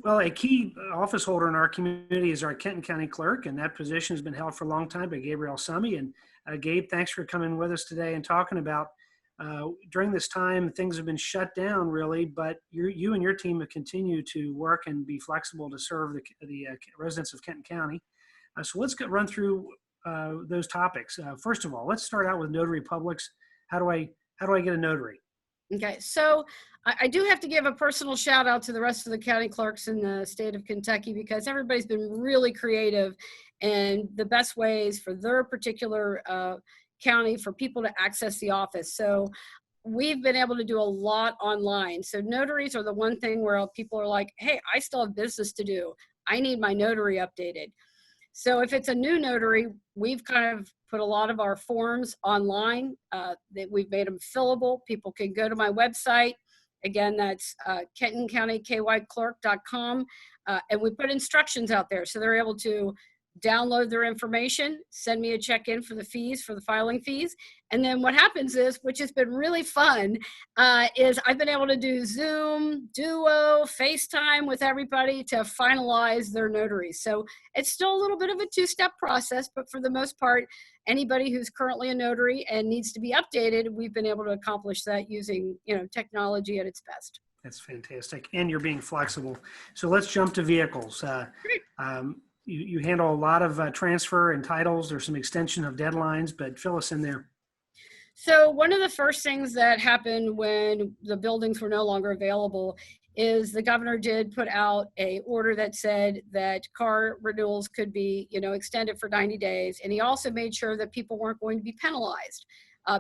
Well, a key office holder in our community is our Kenton County Clerk, and that position has been held for a long time by Gabrielle Summe. And Gabe, thanks for coming with us today and talking about during this time, things have been shut down really, but you and your team have continued to work and be flexible to serve the residents of Kenton County. So let's run through those topics. First of all, let's start out with notary publics. How do I get a notary? Okay, so I do have to give a personal shout out to the rest of the county clerks in the state of Kentucky, because everybody's been really creative and the best ways for their particular county for people to access the office. So we've been able to do a lot online. So notaries are the one thing where people are like, hey, I still have business to do. I need my notary updated. So if it's a new notary, we've kind of put a lot of our forms online. That we've made them fillable. People can go to my website. Again, that's kentoncountykyclerk.com. And we put instructions out there so they're able to download their information, send me a check in for the fees, for the filing fees. And then what happens is, which has been really fun, is I've been able to do Zoom, Duo, FaceTime with everybody to finalize their notaries. So it's still a little bit of a two-step process, but for the most part, anybody who's currently a notary and needs to be updated, we've been able to accomplish that using, technology at its best. That's fantastic. And you're being flexible. So let's jump to vehicles. You handle a lot of transfer and titles. There's some extension of deadlines, but fill us in there. So one of the first things that happened when the buildings were no longer available is the governor did put out a order that said that car renewals could be, extended for 90 days. And he also made sure that people weren't going to be penalized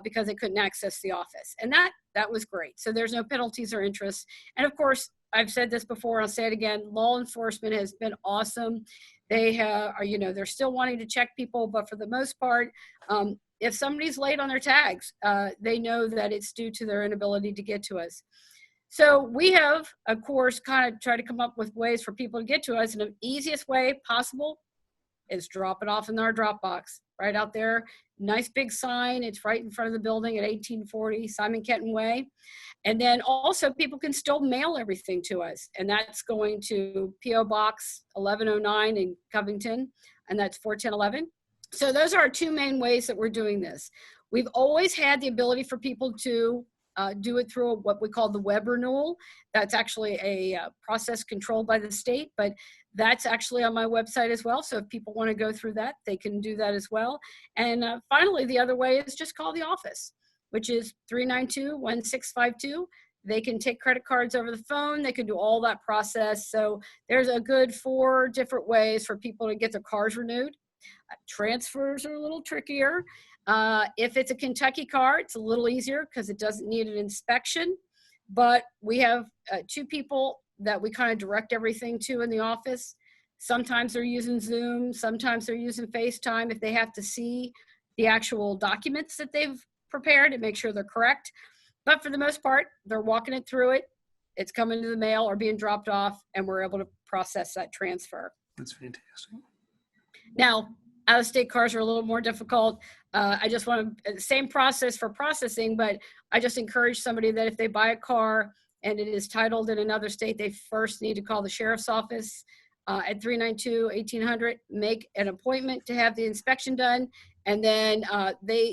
because they couldn't access the office. And that was great. So there's no penalties or interest. And of course, I've said this before, I'll say it again, law enforcement has been awesome. They they're still wanting to check people, but for the most part, if somebody's late on their tags, they know that it's due to their inability to get to us. So we have, of course, kind of tried to come up with ways for people to get to us, and the easiest way possible is drop it off in our Dropbox right out there. Nice big sign. It's right in front of the building at 1840 Simon Kenton Way. And then also people can still mail everything to us. And that's going to P.O. Box 1109 in Covington. And that's 41011. So those are our two main ways that we're doing this. We've always had the ability for people to do it through what we call the web renewal. That's actually a process controlled by the state, but that's actually on my website as well. So if people want to go through that, they can do that as well. And finally, the other way is just call the office, which is 392-1652. They can take credit cards over the phone. They can do all that process. So there's a good 4 different ways for people to get their cars renewed. Transfers are a little trickier. If it's a Kentucky car, it's a little easier because it doesn't need an inspection. But we have 2 people that we kind of direct everything to in the office. Sometimes they're using Zoom. Sometimes they're using FaceTime if they have to see the actual documents that they've prepared and make sure they're correct. But for the most part, they're walking it through it. It's coming to the mail or being dropped off, and we're able to process that transfer. That's fantastic. Now, out-of-state cars are a little more difficult. I just want to, same process for processing, but I just encourage somebody that if they buy a car and it is titled in another state, they first need to call the sheriff's office at 392-1800, make an appointment to have the inspection done, and then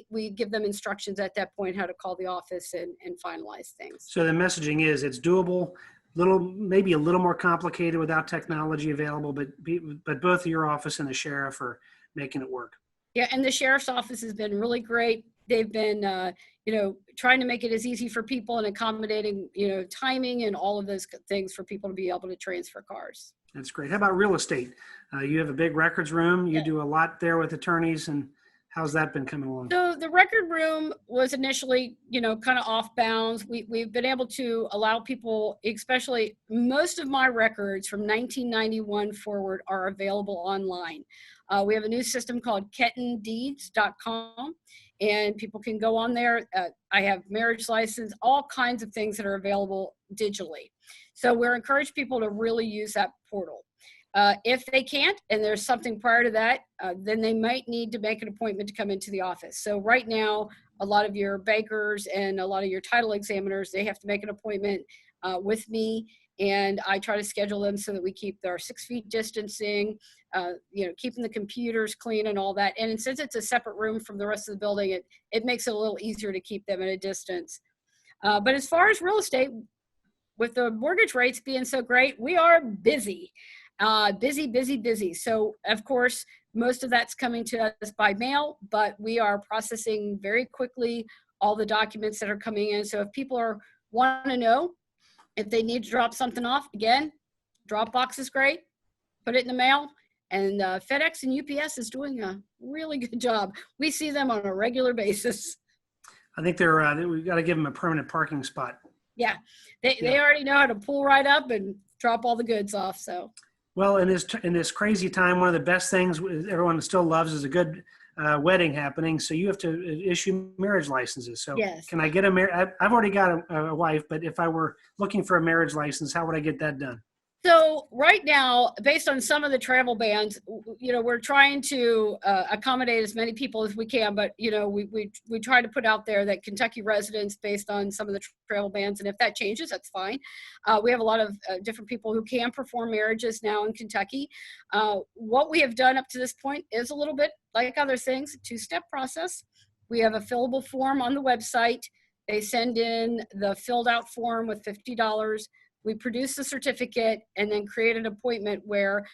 we give them instructions at that point how to call the office and finalize things. So the messaging is it's doable, maybe a little more complicated without technology available, but both your office and the sheriff are making it work. Yeah, and the sheriff's office has been really great. They've been, trying to make it as easy for people and accommodating, timing and all of those things for people to be able to transfer cars. That's great. How about real estate? You have a big records room. You do a lot there with attorneys, and how's that been coming along? So the record room was initially, kind of off bounds. We've been able to allow people, especially most of my records from 1991 forward are available online. We have a new system called KentonDeeds.com, and people can go on there. I have marriage license, all kinds of things that are available digitally. So we're encouraging people to really use that portal. If they can't, and there's something prior to that, then they might need to make an appointment to come into the office. So right now, a lot of your bankers and a lot of your title examiners, they have to make an appointment with me. and I try to schedule them so that we keep our 6 feet distancing, keeping the computers clean and all that. And since it's a separate room from the rest of the building, it makes it a little easier to keep them at a distance. But as far as real estate, with the mortgage rates being so great, we are busy. Busy. So, of course, most of that's coming to us by mail, but we are processing very quickly all the documents that are coming in. So if people want to know if they need to drop something off, again, Dropbox is great. Put it in the mail. And FedEx and UPS is doing a really good job. We see them on a regular basis. I think we've got to give them a permanent parking spot. Yeah, they already know how to pull right up and drop all the goods off. So, well, in this crazy time, one of the best things everyone still loves is a good wedding happening. So you have to issue marriage licenses. So yes. Can I get I've already got a wife, but if I were looking for a marriage license, how would I get that done? So right now, based on some of the travel bans, we're trying to accommodate as many people as we can, but we try to put out there that Kentucky residents, based on some of the travel bans, and if that changes, that's fine. We have a lot of different people who can perform marriages now in Kentucky. What we have done up to this point is a little bit like other things, a 2-step process. We have a fillable form on the website. They send in the filled out form with $50. We produce the certificate and then create an appointment where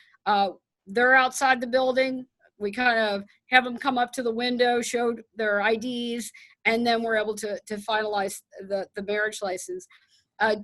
they're outside the building. We kind of have them come up to the window, show their IDs, and then we're able to finalize the marriage license.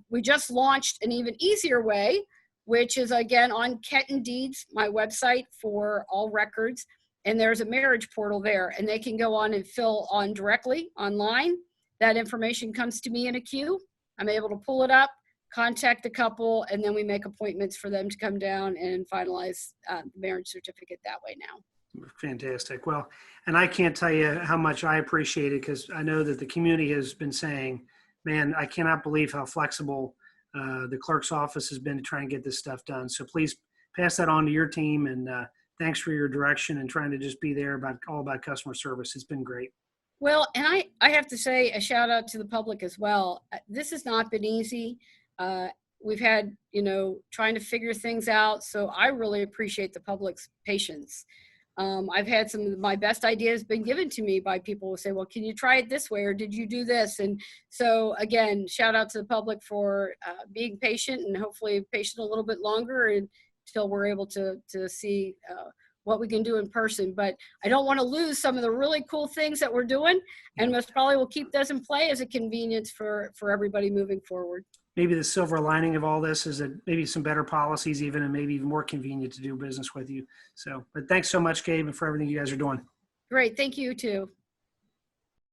We just launched an even easier way, which is, again, on Kenton Deeds, my website for all records. And there's a marriage portal there, and they can go on and fill on directly online. That information comes to me in a queue. I'm able to pull it up, contact the couple, and then we make appointments for them to come down and finalize the marriage certificate that way now. Fantastic. Well, and I can't tell you how much I appreciate it, because I know that the community has been saying, man, I cannot believe how flexible the clerk's office has been to try and get this stuff done. So please pass that on to your team, and thanks for your direction and trying to just be there all about customer service. It's been great. Well, and I have to say a shout out to the public as well. This has not been easy. We've had, trying to figure things out. So I really appreciate the public's patience. I've had some of my best ideas been given to me by people who say, well, can you try it this way? Or did you do this? And so again, shout out to the public for being patient, and hopefully patient a little bit longer until we're able to see what we can do in person. But I don't want to lose some of the really cool things that we're doing, and most probably we'll keep those in play as a convenience for everybody moving forward. Maybe the silver lining of all this is that maybe some better policies even, and maybe even more convenient to do business with you. So, but thanks so much, Gabe, and for everything you guys are doing. Great. Thank you too.